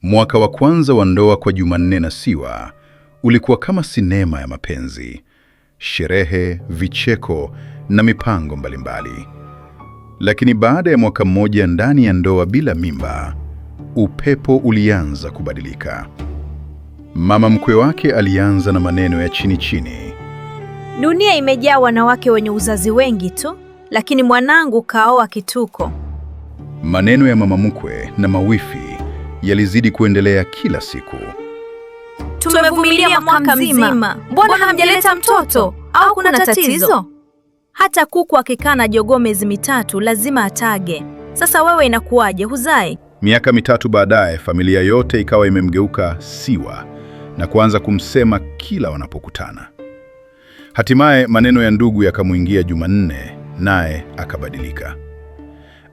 Mwaka wa kwanza wa ndoa kwa Jumanne na Siwa ulikuwa kama sinema ya mapenzi. Sherehe, vicheko na mipango mbalimbali. Lakini baada ya mwaka mmoja ndani ya ndoa bila mimba, upepo ulianza kubadilika. Mama mkwe wake alianza na maneno ya chini chini. Dunia imejaa wanawake wenye uzazi wengi tu, lakini mwanangu kaoa kituko. Maneno ya mama mkwe na mawifi yalizidi kuendelea kila siku. Tumevumilia mwaka mzima, mbona hamjaleta mtoto? Au kuna tatizo? Hata kuku akikaa na jogoo miezi mitatu lazima atage. Sasa wewe inakuwaje, huzai? Miaka mitatu baadaye, familia yote ikawa imemgeuka Siwa na kuanza kumsema kila wanapokutana. Hatimaye maneno ya ndugu yakamwingia Jumanne, naye akabadilika.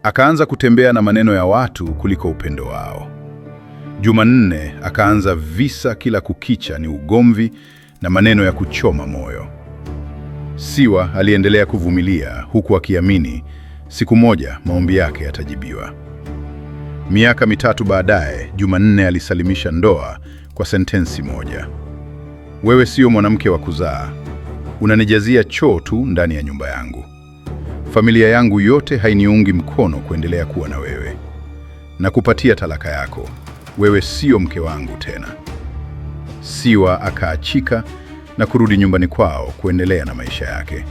Akaanza kutembea na maneno ya watu kuliko upendo wao. Jumanne akaanza visa kila kukicha, ni ugomvi na maneno ya kuchoma moyo. Siwa aliendelea kuvumilia huku akiamini siku moja maombi yake yatajibiwa. Miaka mitatu baadaye, Jumanne alisalimisha ndoa kwa sentensi moja: wewe sio mwanamke wa kuzaa, unanijazia choo tu ndani ya nyumba yangu. Familia yangu yote hainiungi mkono kuendelea kuwa na wewe. Na kupatia talaka yako, wewe sio mke wangu tena. Siwa akaachika na kurudi nyumbani kwao kuendelea na maisha yake.